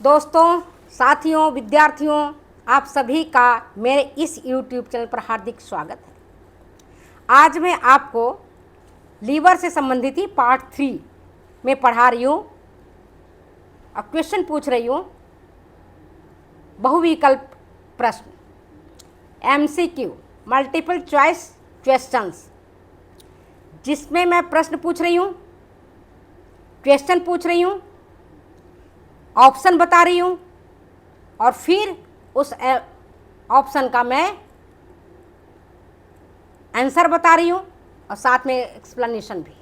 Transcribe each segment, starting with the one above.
दोस्तों, साथियों, विद्यार्थियों, आप सभी का मेरे इस YouTube चैनल पर हार्दिक स्वागत है। आज मैं आपको लीवर से संबंधित ही पार्ट 3 में पढ़ा रही हूँ और क्वेश्चन पूछ रही हूँ बहुविकल्प प्रश्न, MCQ मल्टीपल चॉइस क्वेश्चंस, जिसमें मैं प्रश्न पूछ रही हूँ, क्वेश्चन पूछ रही हूँ, ऑप्शन बता रही हूँ और फिर उस ऑप्शन का मैं आंसर बता रही हूँ और साथ में एक्सप्लेनेशन भी।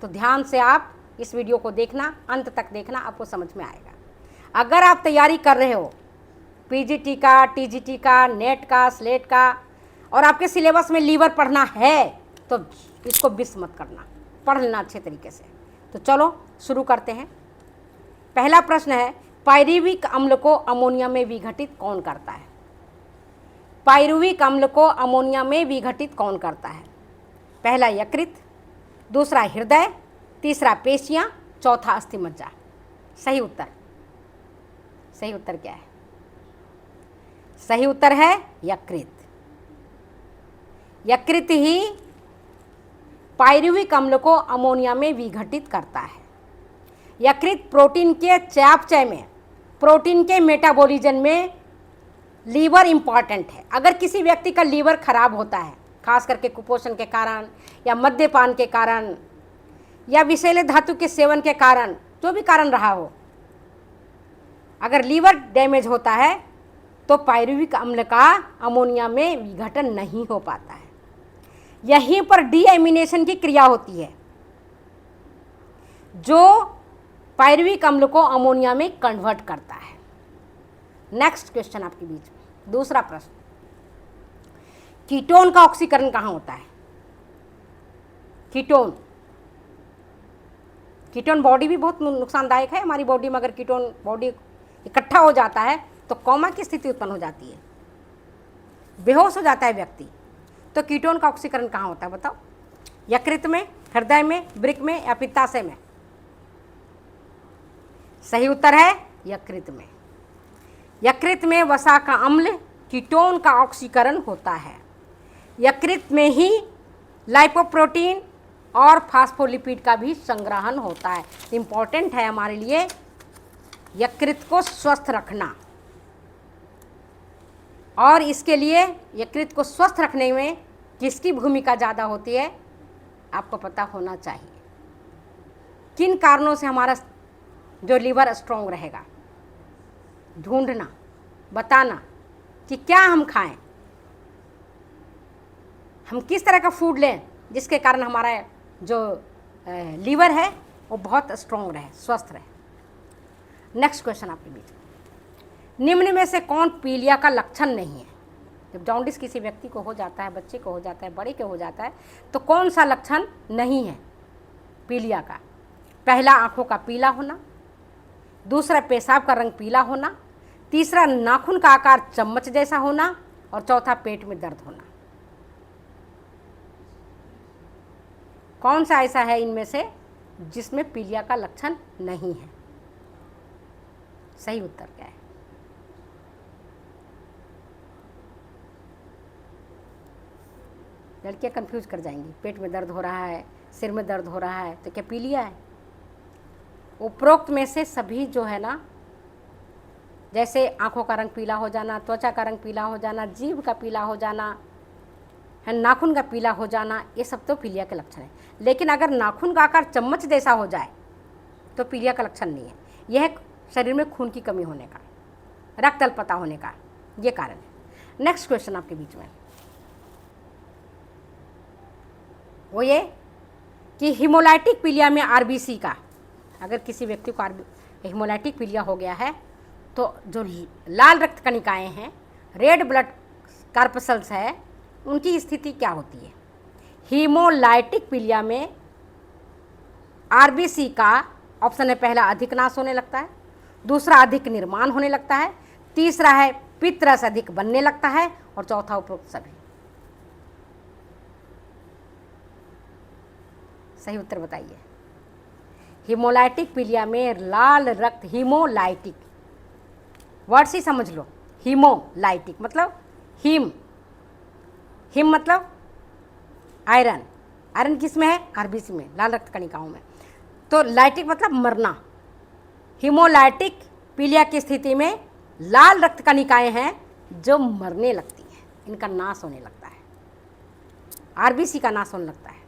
तो ध्यान से आप इस वीडियो को देखना, अंत तक देखना, आपको समझ में आएगा। अगर आप तैयारी कर रहे हो PGT का, TGT का, नेट का, स्लेट का और आपके सिलेबस में लीवर पढ़ना है तो इसको मिस मत करना, पढ़ लेना अच्छे तरीके से। तो चलो शुरू करते हैं। पहला प्रश्न है, पायरुविक अम्ल को अमोनिया में विघटित कौन करता है? पायरुविक अम्ल को अमोनिया में विघटित कौन करता है? पहला यकृत, दूसरा हृदय, तीसरा पेशियां, चौथा अस्थिमज्जा। सही उत्तर क्या है? सही उत्तर है यकृत। यकृत ही पायरुविक अम्ल को अमोनिया में विघटित करता है। यकृत प्रोटीन के चयापचय में, प्रोटीन के मेटाबॉलिज्म में लीवर इम्पॉर्टेंट है। अगर किसी व्यक्ति का लीवर खराब होता है, खास करके कुपोषण के कारण या मद्यपान के कारण या विषैले धातु के सेवन के कारण, जो भी कारण रहा हो, अगर लीवर डैमेज होता है तो पायरुविक अम्ल का अमोनिया में विघटन नहीं हो पाता है। यहीं पर डीएमिनेशन की क्रिया होती है जो पायरुविक अम्ल को अमोनिया में कन्वर्ट करता है। नेक्स्ट क्वेश्चन आपके बीच में, दूसरा प्रश्न, कीटोन का ऑक्सीकरण कहाँ होता है? कीटोन बॉडी भी बहुत नुकसानदायक है। हमारी बॉडी में अगर कीटोन बॉडी इकट्ठा हो जाता है तो कोमा की स्थिति उत्पन्न हो जाती है, बेहोश हो जाता है व्यक्ति। तो कीटोन का ऑक्सीकरण कहाँ होता है बताओ? यकृत में, हृदय में, वृक्क में या पित्ताशय में? सही उत्तर है यकृत में। यकृत में वसा का अम्ल कीटोन का ऑक्सीकरण होता है। यकृत में ही लाइपोप्रोटीन और फास्फोलिपिड का भी संग्रहण होता है। इम्पॉर्टेंट है हमारे लिए यकृत को स्वस्थ रखना, और इसके लिए यकृत को स्वस्थ रखने में किसकी भूमिका ज़्यादा होती है आपको पता होना चाहिए। किन कारणों से हमारा जो लीवर स्ट्रॉन्ग रहेगा, ढूंढना, बताना कि क्या हम खाएं, हम किस तरह का फूड लें जिसके कारण हमारा जो लीवर है वो बहुत स्ट्रॉन्ग रहे, स्वस्थ रहे। नेक्स्ट क्वेश्चन आपके बीच में, निम्न में से कौन पीलिया का लक्षण नहीं है? जब जॉन्डिस किसी व्यक्ति को हो जाता है, बच्चे को हो जाता है, बड़े को हो जाता है, तो कौन सा लक्षण नहीं है पीलिया का? पहला आंखों का पीला होना, दूसरा पेशाब का रंग पीला होना, तीसरा नाखून का आकार चम्मच जैसा होना और चौथा पेट में दर्द होना। कौन सा ऐसा है इनमें से जिसमें पीलिया का लक्षण नहीं है? सही उत्तर क्या है? लड़कियां कंफ्यूज कर जाएंगी, पेट में दर्द हो रहा है, सिर में दर्द हो रहा है, तो क्या पीलिया है? उपरोक्त में से सभी जो है ना, जैसे आंखों का रंग पीला हो जाना, त्वचा का रंग पीला हो जाना, जीभ का पीला हो जाना है, नाखून का पीला हो जाना, ये सब तो पीलिया के लक्षण है। लेकिन अगर नाखून का आकार चम्मच जैसा हो जाए तो पीलिया का लक्षण नहीं है। यह शरीर में खून की कमी होने का, रक्त अल्पता होने का ये कारण है। नेक्स्ट क्वेश्चन आपके बीच में वो ये कि हिमोलाइटिक पीलिया में RBC का, अगर किसी व्यक्ति को हिमोलाइटिक पीलिया हो गया है तो जो लाल रक्त कणिकाएँ हैं, रेड ब्लड कार्पसल्स है, उनकी स्थिति क्या होती है? हीमोलाइटिक पीलिया में RBC का ऑप्शन है, पहला अधिक नाश होने लगता है, दूसरा अधिक निर्माण होने लगता है, तीसरा है पित्तरस अधिक बनने लगता है और चौथा उपरोक्त सभी। सही उत्तर बताइए। हीमोलाइटिक पीलिया में लाल रक्त, हीमोलाइटिक वर्ड से समझ लो। हीमोलाइटिक मतलब हीम, हिम मतलब आयरन, आयरन किस में है? आरबीसी में, लाल रक्त कणिकाओं में। तो लाइटिक मतलब मरना। हीमोलाइटिक पीलिया की स्थिति में लाल रक्त कणिकाएं हैं जो मरने लगती हैं, इनका नाश होने लगता है, आरबीसी का नाश होने लगता है।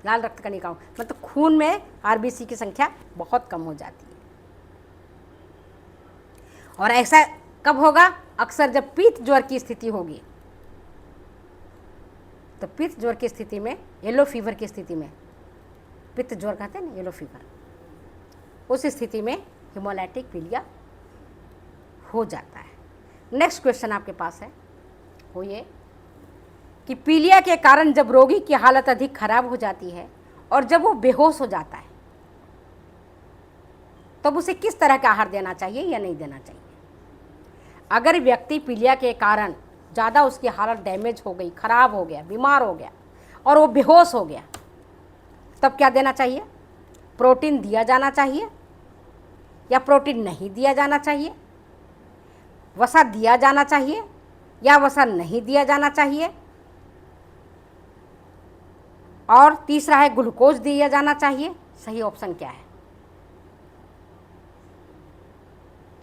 लाल रक्त कणिकाओं मतलब खून में आरबीसी की संख्या बहुत कम हो जाती है। और ऐसा कब होगा? अक्सर जब पीत ज्वर की स्थिति होगी। तो पित्त ज्वर की स्थिति में, येलो फीवर की स्थिति में, पित्त ज्वर कहते हैं ना, येलो फीवर, उस स्थिति में हीमोलाइटिक पीलिया हो जाता है। नेक्स्ट क्वेश्चन आपके पास है वो ये कि पीलिया के कारण जब रोगी की हालत अधिक खराब हो जाती है और जब वो बेहोश हो जाता है तब उसे किस तरह का आहार देना चाहिए या नहीं देना चाहिए? अगर व्यक्ति पीलिया के कारण ज़्यादा उसकी हालत डैमेज हो गई, खराब हो गया, बीमार हो गया और वो बेहोश हो गया, तब क्या देना चाहिए? प्रोटीन दिया जाना चाहिए या प्रोटीन नहीं दिया जाना चाहिए? वसा दिया जाना चाहिए या वसा नहीं दिया जाना चाहिए? और तीसरा है ग्लूकोज दिया जाना चाहिए। सही ऑप्शन क्या है?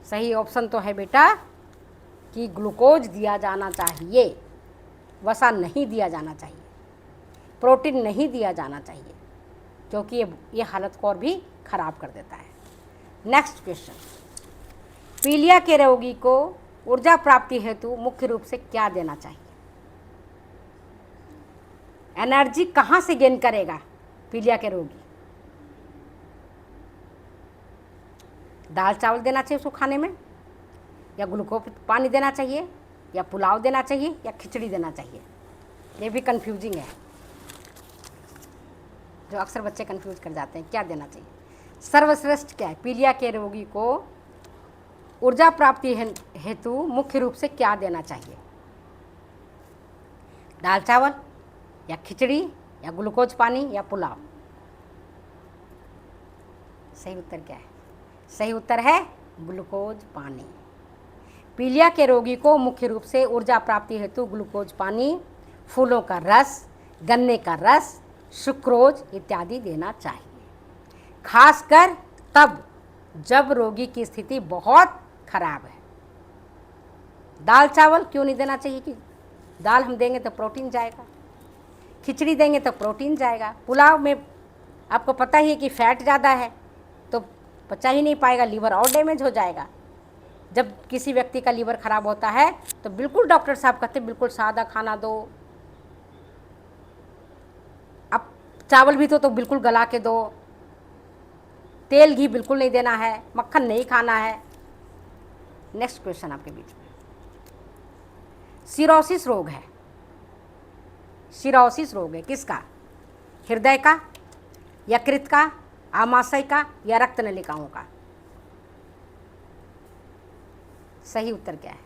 सही ऑप्शन तो है बेटा कि ग्लूकोज दिया जाना चाहिए, वसा नहीं दिया जाना चाहिए, प्रोटीन नहीं दिया जाना चाहिए, क्योंकि ये हालत को और भी खराब कर देता है। नेक्स्ट क्वेश्चन, पीलिया के रोगी को ऊर्जा प्राप्ति हेतु मुख्य रूप से क्या देना चाहिए? एनर्जी कहाँ से गेन करेगा पीलिया के रोगी? दाल चावल देना चाहिए उसको खाने में, या ग्लूकोज पानी देना चाहिए, या पुलाव देना चाहिए, या खिचड़ी देना चाहिए? ये भी कंफ्यूजिंग है, जो अक्सर बच्चे कंफ्यूज कर जाते हैं। क्या देना चाहिए? सर्वश्रेष्ठ क्या है? पीलिया के रोगी को ऊर्जा प्राप्ति हेतु मुख्य रूप से क्या देना चाहिए? दाल चावल या खिचड़ी या ग्लूकोज पानी या पुलाव? सही उत्तर क्या है? सही उत्तर है ग्लूकोज पानी। पीलिया के रोगी को मुख्य रूप से ऊर्जा प्राप्ति हेतु ग्लूकोज पानी, फूलों का रस, गन्ने का रस, सुक्रोज इत्यादि देना चाहिए, खासकर तब जब रोगी की स्थिति बहुत खराब है। दाल चावल क्यों नहीं देना चाहिए? कि दाल हम देंगे तो प्रोटीन जाएगा, खिचड़ी देंगे तो प्रोटीन जाएगा, पुलाव में आपको पता ही है कि फैट ज़्यादा है तो पचा ही नहीं पाएगा, लीवर और डैमेज हो जाएगा। जब किसी व्यक्ति का लीवर खराब होता है तो बिल्कुल डॉक्टर साहब कहते हैं बिल्कुल सादा खाना दो, अब चावल भी तो बिल्कुल गला के दो, तेल घी बिल्कुल नहीं देना है, मक्खन नहीं खाना है। नेक्स्ट क्वेश्चन आपके बीच में, सिरोसिस रोग है। सिरोसिस रोग है किसका? हृदय का, यकृत का, आमाशय का, या रक्त नलिकाओं का? सही उत्तर क्या है?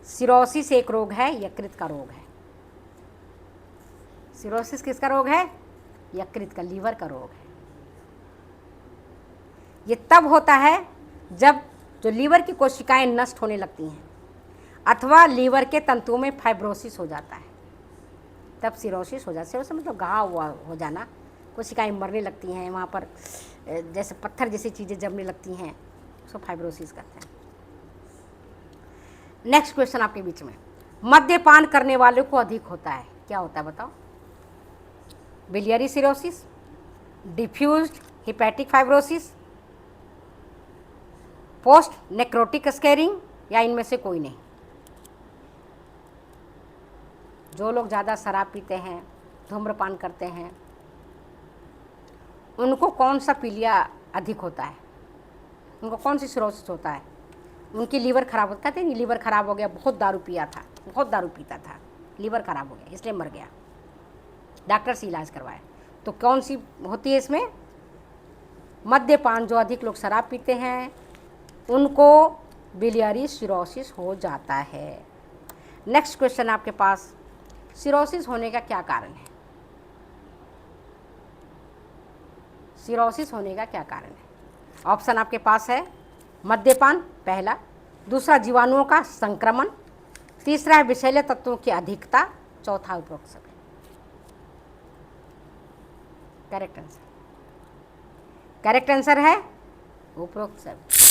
सिरोसिस एक रोग है, यकृत का रोग है। सिरोसिस किसका रोग है? यकृत का, लीवर का रोग है। ये तब होता है जब जो लीवर की कोशिकाएं नष्ट होने लगती हैं अथवा लीवर के तंतुओं में फाइब्रोसिस हो जाता है, तब सिरोसिस हो जाता है। सिरोसिस मतलब घाव हो जाना, कोशिकाएं मरने लगती हैं, वहाँ पर जैसे पत्थर जैसी चीज़ें जमने लगती हैं, उसको फाइब्रोसिस कहते हैं। नेक्स्ट क्वेश्चन आपके बीच में, मद्यपान करने वालों को अधिक होता है, क्या होता है बताओ? Biliary cirrhosis, diffused hepatic fibrosis, post necrotic scaring, या इनमें से कोई नहीं? जो लोग ज़्यादा शराब पीते हैं, धूम्रपान करते हैं, उनको कौन सा पीलिया अधिक होता है? उनको कौन सी सिरोसिस होता है? उनकी लीवर खराब होता है। लीवर खराब हो गया, बहुत दारू पिया था, बहुत दारू पीता था, लीवर खराब हो गया इसलिए मर गया, डॉक्टर से इलाज करवाया। तो कौन सी होती है इसमें? मद्यपान, जो अधिक लोग शराब पीते हैं उनको बिलियरी सिरोसिस हो जाता है। नेक्स्ट क्वेश्चन आपके पास, सिरोसिस होने का क्या कारण है? सिरोसिस होने का क्या कारण है? ऑप्शन आपके पास है मद्यपान, पहला। दूसरा जीवाणुओं का संक्रमण। तीसरा है विषैले तत्वों की अधिकता। चौथा उपरोक्त सभी। करेक्ट आंसर, करेक्ट आंसर है उपरोक्त सभी।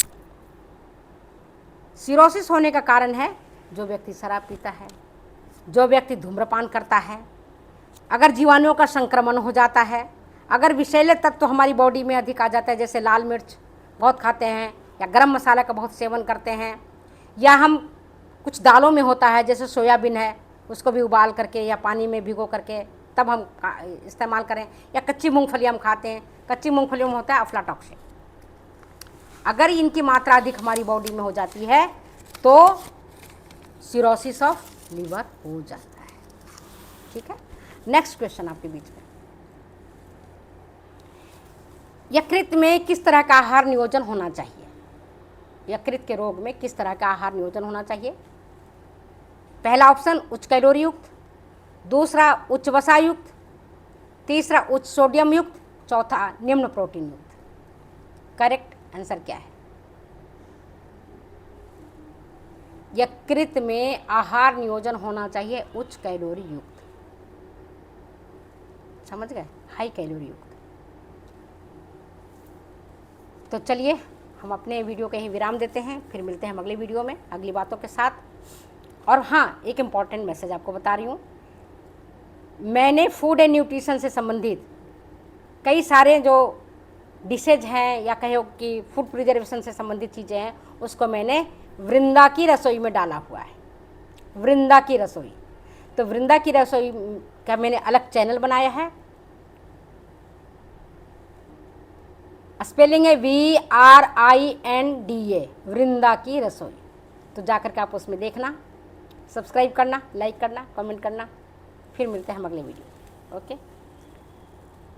सिरोसिस होने का कारण है जो व्यक्ति शराब पीता है, जो व्यक्ति धूम्रपान करता है, अगर जीवाणुओं का संक्रमण हो जाता है, अगर विषैले तत्व हमारी बॉडी में अधिक आ जाता है, जैसे लाल मिर्च बहुत खाते हैं या गरम मसाला का बहुत सेवन करते हैं, या हम कुछ दालों में होता है जैसे सोयाबीन है उसको भी उबाल करके या पानी में भिगो करके तब हम इस्तेमाल करें, या कच्ची मूंगफली हम खाते हैं, कच्ची मूंगफलियों में होता है अफ्लाटॉक्सिन। अगर इनकी मात्रा अधिक हमारी बॉडी में हो जाती है तो सिरोसिस ऑफ लीवर हो जाता है। ठीक है, नेक्स्ट क्वेश्चन आपके बीच में, यकृत में किस तरह का आहार नियोजन होना चाहिए? यकृत के रोग में किस तरह का आहार नियोजन होना चाहिए? पहला ऑप्शन उच्च कैलोरी युक्त, दूसरा उच्च वसा युक्त, तीसरा उच्च सोडियम युक्त, चौथा निम्न प्रोटीन युक्त। करेक्ट आंसर क्या है? यकृत में आहार नियोजन होना चाहिए उच्च कैलोरी युक्त। समझ गए? हाई कैलोरी युक्त। तो चलिए हम अपने वीडियो के ही विराम देते हैं, फिर मिलते हैं हम अगले वीडियो में अगली बातों के साथ। और हाँ, एक इम्पॉर्टेंट मैसेज आपको बता रही हूँ, मैंने फूड एंड न्यूट्रिशन से संबंधित कई सारे जो डिशेज हैं या कहो कि फूड प्रिजर्वेशन से संबंधित चीज़ें हैं उसको मैंने वृंदा की रसोई में डाला हुआ है। वृंदा की रसोई, तो वृंदा की रसोई का मैंने अलग चैनल बनाया है, स्पेलिंग है VRINDA, वृंदा की रसोई। तो जाकर के आप उसमें देखना, सब्सक्राइब करना, लाइक करना, कमेंट करना। फिर मिलते हैं हम अगले वीडियो। ओके।